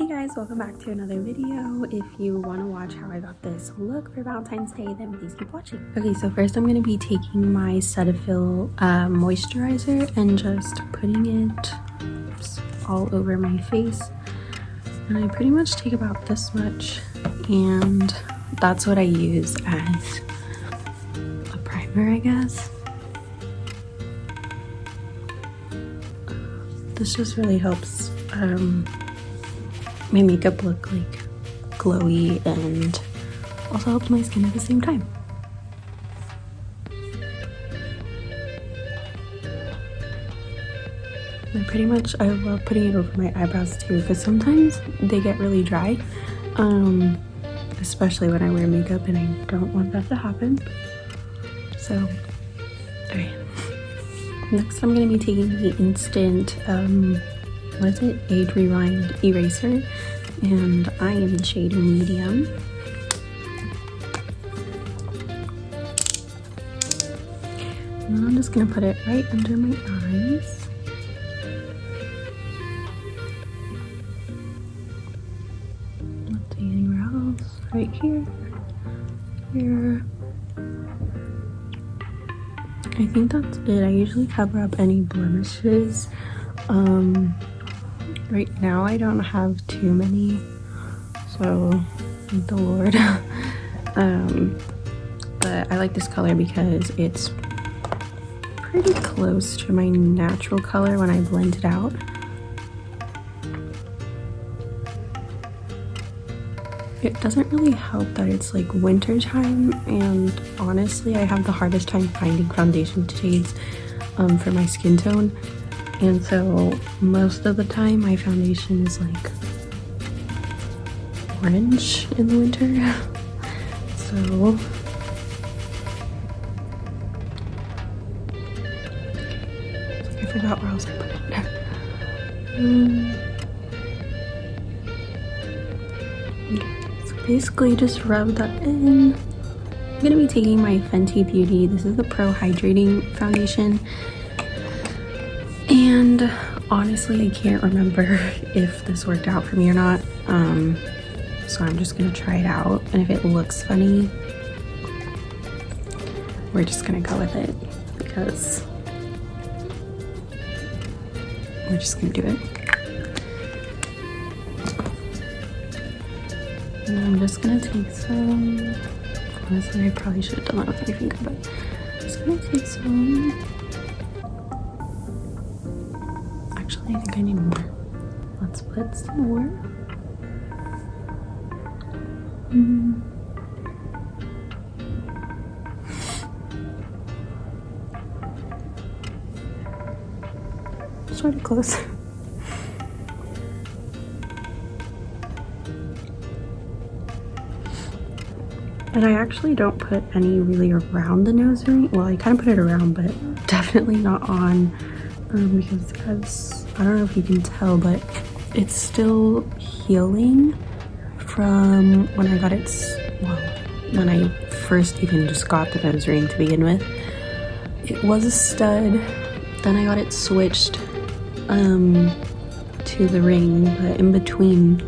Hey guys, welcome back to another video. If you want to watch how I got this look for Valentine's Day, then please keep watching. Okay, so first I'm going to be taking my Cetaphil moisturizer and just putting it all over my face. And I pretty much take about this much, and that's what I use as a primer, I guess. This just really helps my makeup look like glowy and also helps my skin at the same time. I love putting it over my eyebrows too, because sometimes they get really dry, especially when I wear makeup, and I don't want that to happen. So, alright. Next, I'm going to be taking the Instant, Age Rewind Eraser, and I am the shade Medium. And then I'm just going to put it right under my eyes. Not anywhere else. Right here. Here. I think that's it. I usually cover up any blemishes. Right now I don't have too many, so thank the Lord. But I like this color because it's pretty close to my natural color when I blend it out. It doesn't really help that it's like winter time, and honestly I have the hardest time finding foundation shades for my skin tone, and so most of the time my foundation is like orange in the winter. So I forgot where else I put it. Basically just rub that in. I'm gonna be taking my Fenty Beauty. This is the Pro Hydrating Foundation. And honestly, I can't remember if this worked out for me or not. So I'm just gonna try it out. And if it looks funny, we're just gonna go with it, because we're just gonna do it. And I'm just gonna take some, honestly I probably should have done that with my finger, but I'm just gonna take some. Actually, I think I need more. Let's put some more. Sort of close. And I actually don't put any really around the nose ring. Well, I kind of put it around, but definitely not on, because as I don't know if you can tell, but it's still healing from when I got it, well, when I first even just got the nose ring to begin with. It was a stud, then I got it switched to the ring, but in between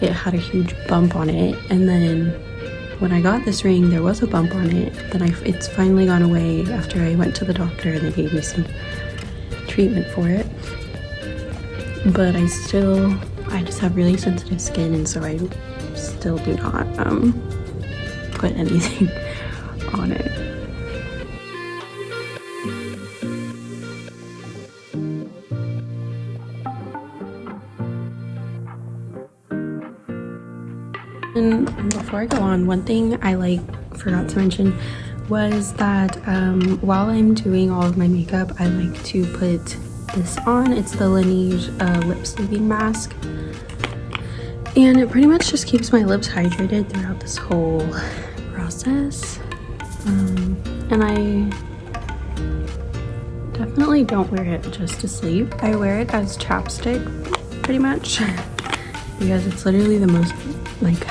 it had a huge bump on it, and then when I got this ring, there was a bump on it. Then it's finally gone away after I went to the doctor and they gave me some treatment for it. But I just have really sensitive skin, and so I still do not put anything on it. And before I go on, one thing I forgot to mention was that while I'm doing all of my makeup, I like to put this on. It's the Laneige lip sleeping mask, and it pretty much just keeps my lips hydrated throughout this whole process. And I definitely don't wear it just to sleep. I wear it as chapstick pretty much, because it's literally the most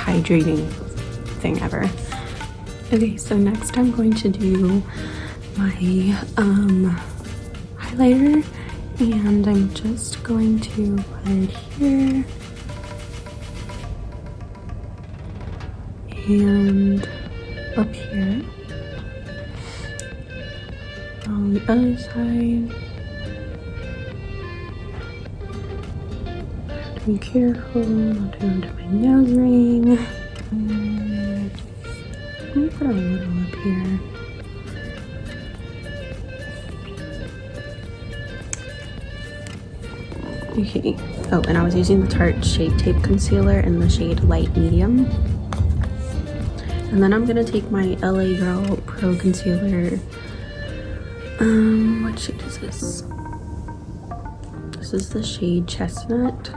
hydrating thing ever. Okay, so next I'm going to do my highlighter, and I'm just going to put it here and up here. On the other side. Be careful not to go into my nose ring. Let me put a little up here. Okay. Oh, and I was using the Tarte Shape Tape Concealer in the shade Light Medium. And then I'm gonna take my LA Girl Pro Concealer. What shade is this? This is the shade Chestnut.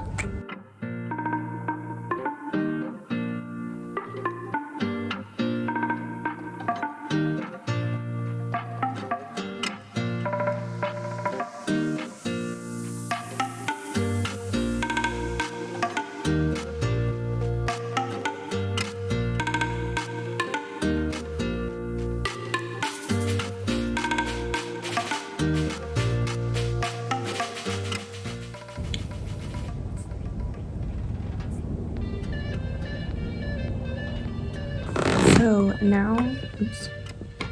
So now, oops,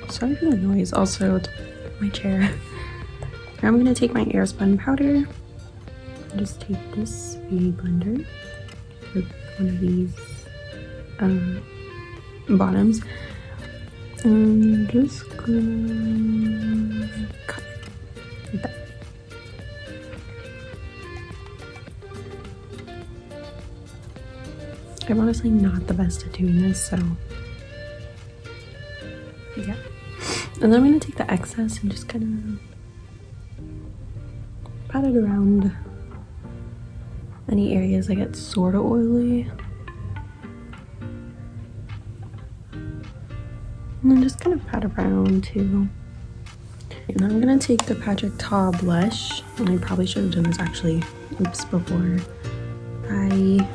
sorry for the noise, also my chair. Now I'm gonna take my Airspun powder, just take this beauty blender with one of these bottoms, and just gonna cut it like that. I'm honestly not the best at doing this, so yeah. And then I'm gonna take the excess and just kind of pat it around any areas that get sort of oily. And then just kind of pat around too. And then I'm gonna take the Patrick Ta blush, and I probably should have done this actually, oops, before I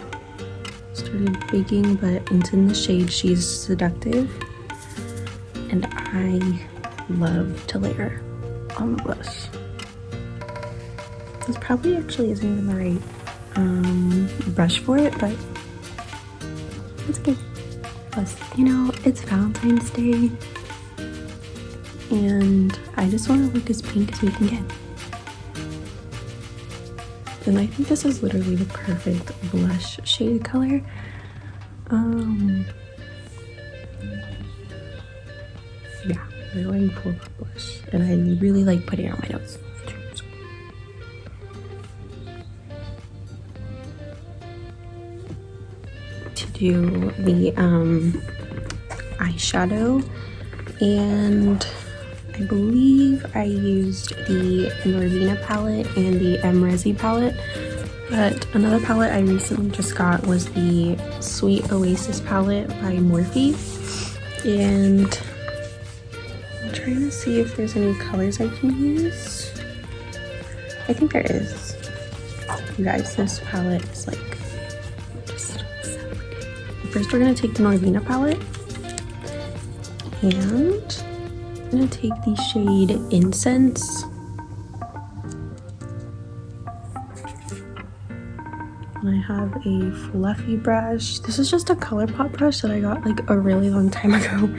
started baking, but it's in the shade She's Seductive. And I love to layer on the blush. This probably actually isn't even the right brush for it, but it's okay. Plus, you know, it's Valentine's Day, and I just want to look as pink as we can get. And I think this is literally the perfect blush shade color. Yeah, we're going full blush, and I really like putting it on my nose. To do the eyeshadow, and I believe I used the Norvina palette and the Resi palette, but another palette I recently just got was the Sweet Oasis palette by Morphe, and I'm trying to see if there's any colors I can use. I think there is. You guys, this palette is like just so pretty. First, we're gonna take the Norvina palette, and I'm gonna take the shade Incense. And I have a fluffy brush. This is just a ColourPop brush that I got like a really long time ago.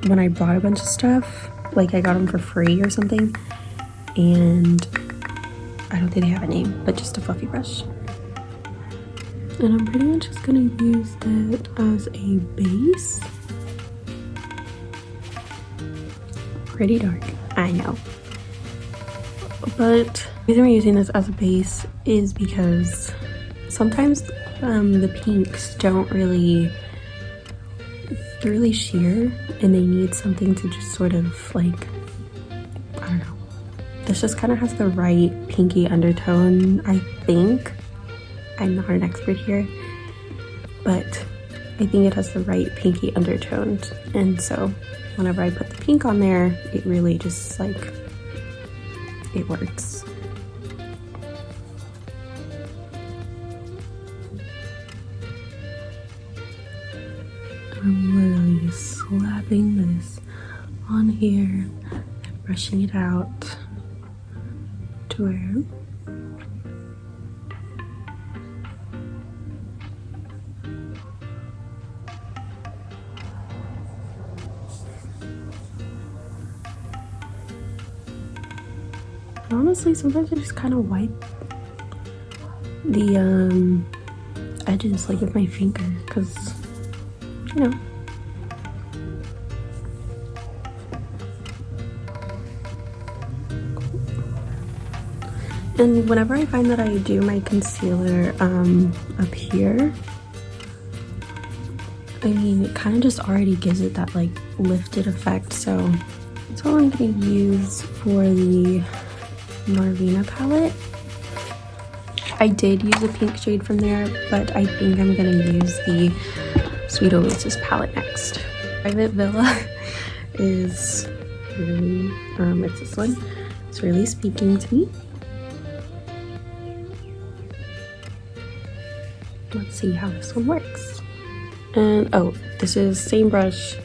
When I bought a bunch of stuff, like I got them for free or something, and I don't think they have a name, but just a fluffy brush. And I'm pretty much just gonna use that as a base. Pretty dark, I know. But the reason we're using this as a base is because sometimes the pinks don't really, they're really sheer, and they need something to just sort of like, I don't know. This just kind of has the right pinky undertone, I think. I'm not an expert here, but I think it has the right pinky undertone, and so whenever I put the pink on there, it really just like, it works. I'm literally just slapping this on here and brushing it out to where honestly, sometimes I just kind of wipe the edges like with my finger, because you know. And whenever I find that I do my concealer up here, I mean, it kind of just already gives it that like lifted effect. So that's all I'm gonna use for the Marvina palette. I did use a pink shade from there, but I think I'm gonna use the Sweet Oasis palette next. Private Villa is really, it's this one. It's really speaking to me. Let's see how this one works. And oh, this is same brush,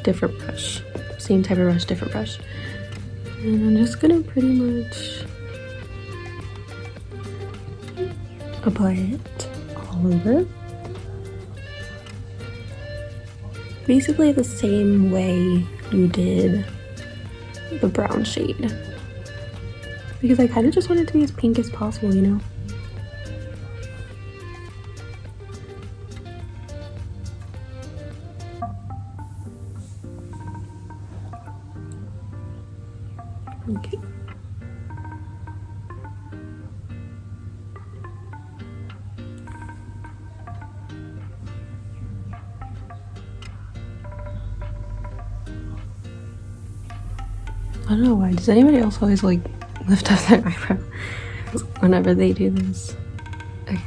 different brush. Same type of brush, different brush. And I'm just gonna pretty much apply it all over. Basically the same way you did the brown shade. Because I kind of just want it to be as pink as possible, you know? Okay. I don't know why. Does anybody else always like lift up their eyebrow whenever they do this? Okay.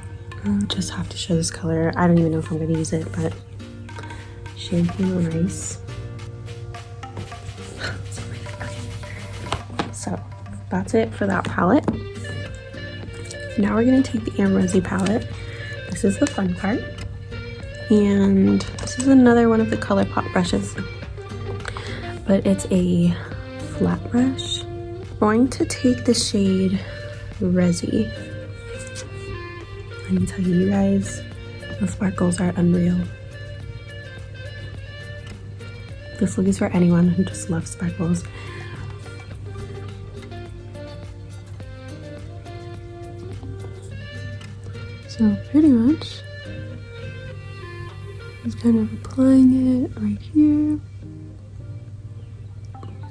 I'll just have to show this color. I don't even know if I'm gonna use it, but Champagne on Ice. So that's it for that palette. Now we're gonna take the Amrosy palette. This is the fun part. And this is another one of the ColourPop brushes, but it's a flat brush. I'm going to take the shade Resi. Let me tell you guys, the sparkles are unreal. This look is for anyone who just loves sparkles. So pretty much, just kind of applying it right here.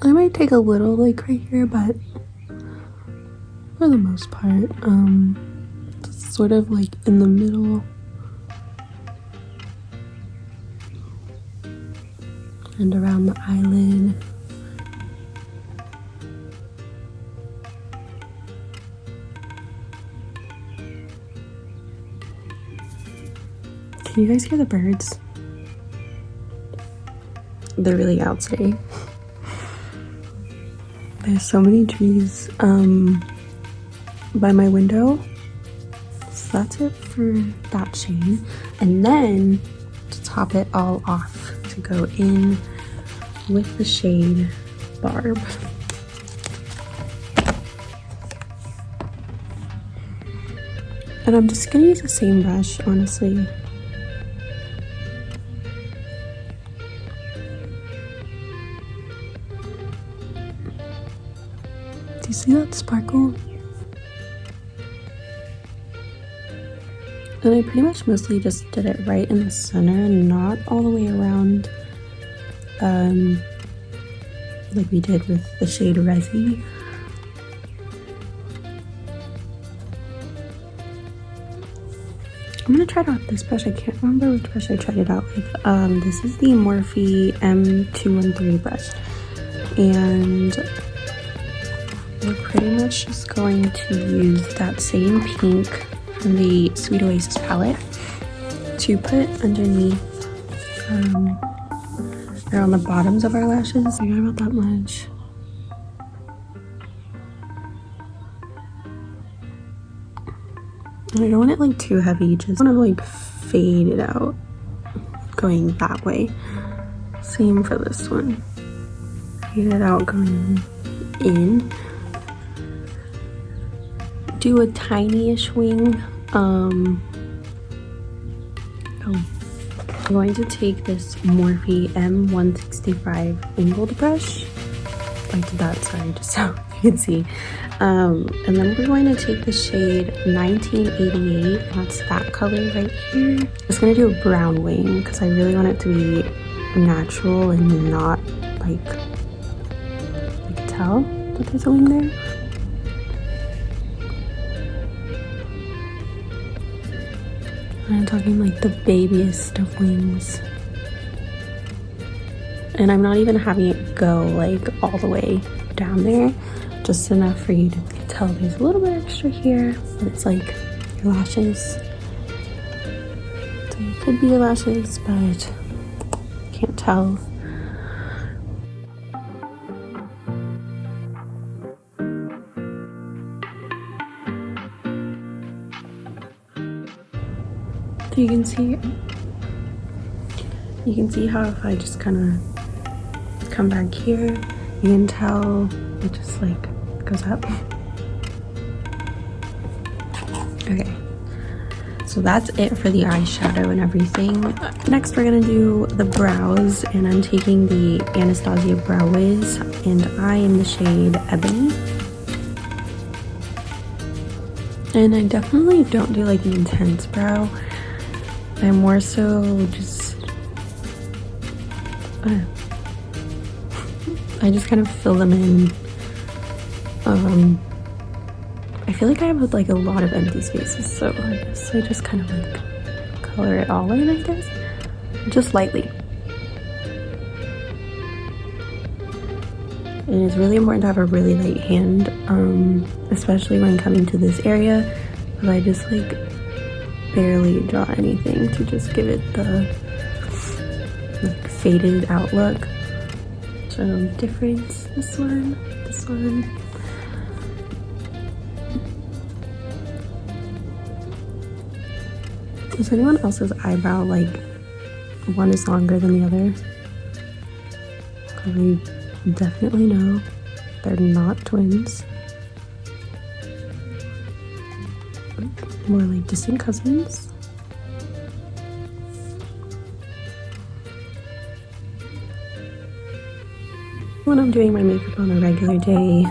I might take a little like right here, but for the most part, it's sort of like in the middle and around the eyelid. Can you guys hear the birds? They're really out today. There's so many trees by my window. So that's it for that shade. And then to top it all off, to go in with the shade Barb. And I'm just gonna use the same brush, honestly. Do you see that sparkle? And I pretty much mostly just did it right in the center and not all the way around, like we did with the shade Resi. I'm gonna try it out with this brush. I can't remember which brush I tried it out with. This is the Morphe M213 brush. And we're pretty much just going to use that same pink from the Sweet Oasis palette to put underneath around the bottoms of our lashes. I got about that much. And I don't want it like too heavy, just want to like fade it out going that way. Same for this one. Fade it out going in. Do a tiny-ish wing. I'm going to take this Morphe M165 angled brush. I did that, sorry, just so can see. And then we're going to take the shade 1988, that's that color right here. I'm just gonna do a brown wing because I really want it to be natural and not like, you can tell that there's a wing there. I'm talking like the babiest of wings. And I'm not even having it go like all the way down there, just enough for you to tell there's a little bit extra here, but it's like your lashes. So it could be your lashes, but can't tell. So you can see how if I just kind of come back here, you can tell it just like goes up. Okay, so that's it for the eyeshadow and everything. Next we're gonna do the brows, and I'm taking the Anastasia Brow Wiz, and I am the shade Ebony. And I definitely don't do like an intense brow. I'm more so just, I just kind of fill them in. I feel like I have like a lot of empty spaces, so I guess I just kind of like color it all in, I guess, just lightly. And it's really important to have a really light hand, especially when coming to this area, because I just like barely draw anything to just give it the like faded out look. So difference, this one. Is anyone else's eyebrow like one is longer than the other? I definitely know they're not twins. More like distant cousins. When I'm doing my makeup on a regular day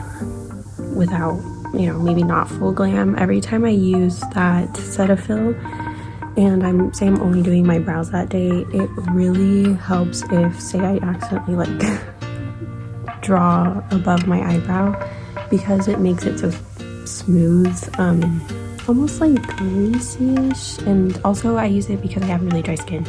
without, you know, maybe not full glam, every time I use that Cetaphil and I'm only doing my brows that day, it really helps if, say, I accidentally like draw above my eyebrow, because it makes it so smooth, almost like greasy-ish. And also I use it because I have really dry skin.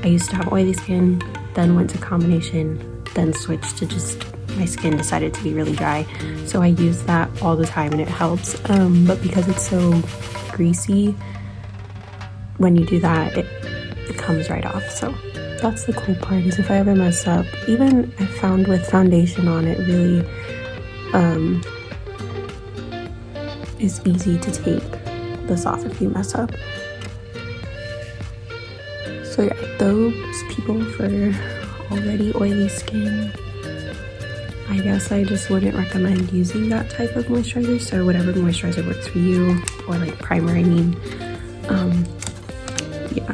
I used to have oily skin, then went to combination, then switched to just my skin decided to be really dry, so I use that all the time and it helps. But because it's so greasy, when you do that, it comes right off. So that's the cool part, is if I ever mess up, even I found with foundation on, it really is easy to take this off if you mess up. So yeah, those people for already oily skin, I guess I just wouldn't recommend using that type of moisturizer. So whatever moisturizer works for you, or like primer, I mean, yeah,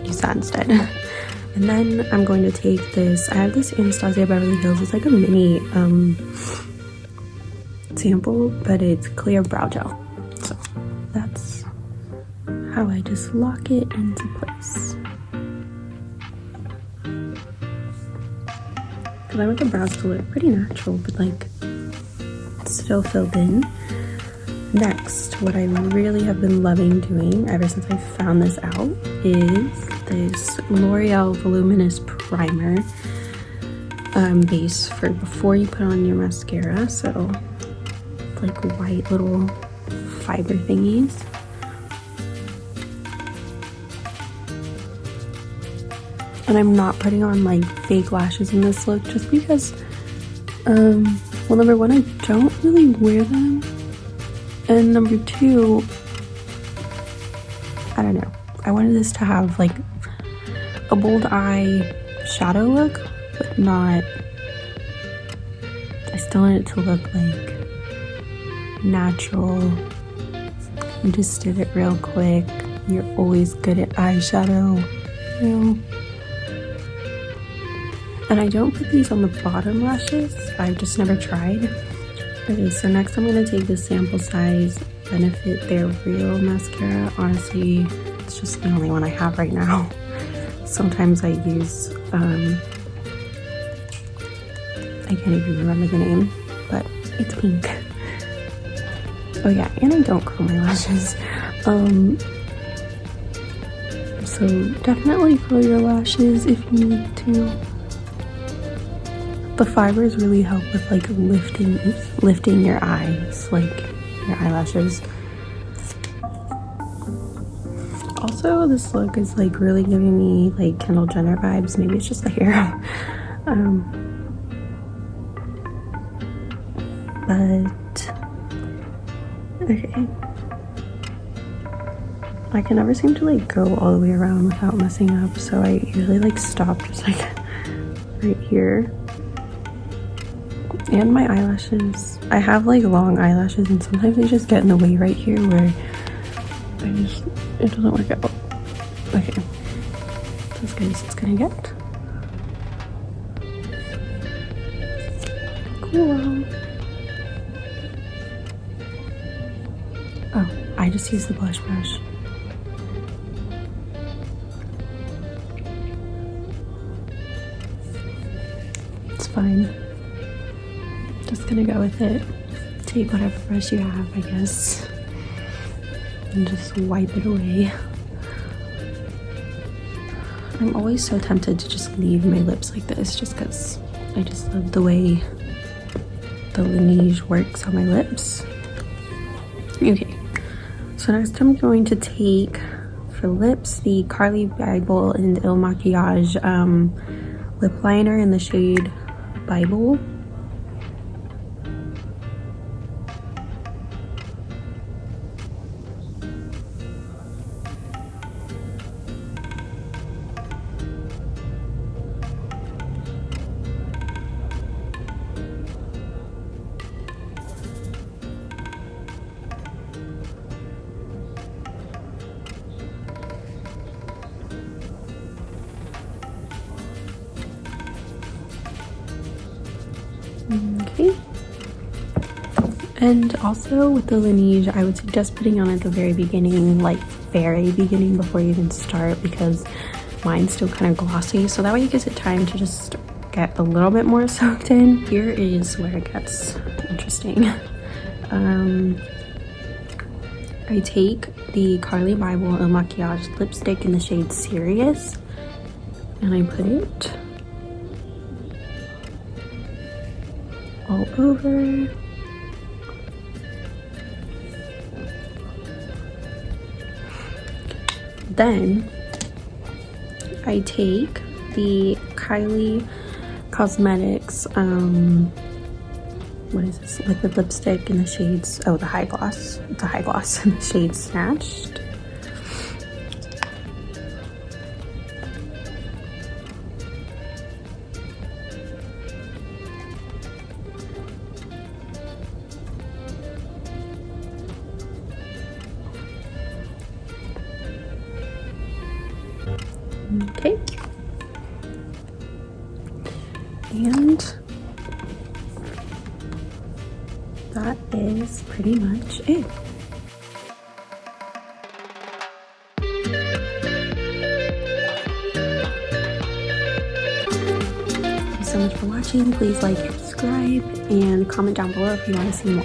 use that instead. And then I'm going to take this, I have this Anastasia Beverly Hills, it's like a mini sample, but it's clear brow gel. So that's how I just lock it into place. Because I want the brows to look pretty natural, but like still filled in. Next, what I really have been loving doing ever since I found this out is this L'Oreal Voluminous Primer base for before you put on your mascara. So like white little fiber thingies. And I'm not putting on like fake lashes in this look just because, well, number one, I don't really wear them. And number two, I don't know. I wanted this to have like a bold eye shadow look, but not, I still want it to look like natural. I just did it real quick. You're always good at eyeshadow, you know. And I don't put these on the bottom lashes. I've just never tried. Okay, so next I'm gonna take the sample size Benefit Their Real mascara. Honestly, it's just the only one I have right now. Sometimes I use, I can't even remember the name, but it's pink. Oh yeah, and I don't curl my lashes. So definitely curl your lashes if you need to. The fibers really help with like lifting your eyes, like your eyelashes. Also, this look is like really giving me like Kendall Jenner vibes. Maybe it's just the hair. But okay. I can never seem to like go all the way around without messing up, so I usually like stop just like right here. And my eyelashes, I have like long eyelashes and sometimes they just get in the way right here where it doesn't work out. Okay, that's as good as it's gonna get. Cool. Oh, I just used the blush brush. It's fine. Just gonna go with it. Take whatever brush you have, I guess, and just wipe it away. I'm always so tempted to just leave my lips like this just because I just love the way the Laneige works on my lips. Okay, so next I'm going to take for lips the Carly Bible and Il Makiage lip liner in the shade Bible. Okay, and also with the Laneige, I would suggest putting on at the very beginning, like very beginning before you even start, because mine's still kind of glossy, so that way it gives it time to just get a little bit more soaked in. Here is where it gets interesting. I take the Carly Bible Il Makiage lipstick in the shade Serious, and I put it all over. Then I take the Kylie Cosmetics what is this, liquid lipstick in the shades, oh, the high gloss, it's a high gloss in the shade Snatched. Okay, and that is pretty much it. Thank you so much for watching. Please like, subscribe, and comment down below if you want to see more.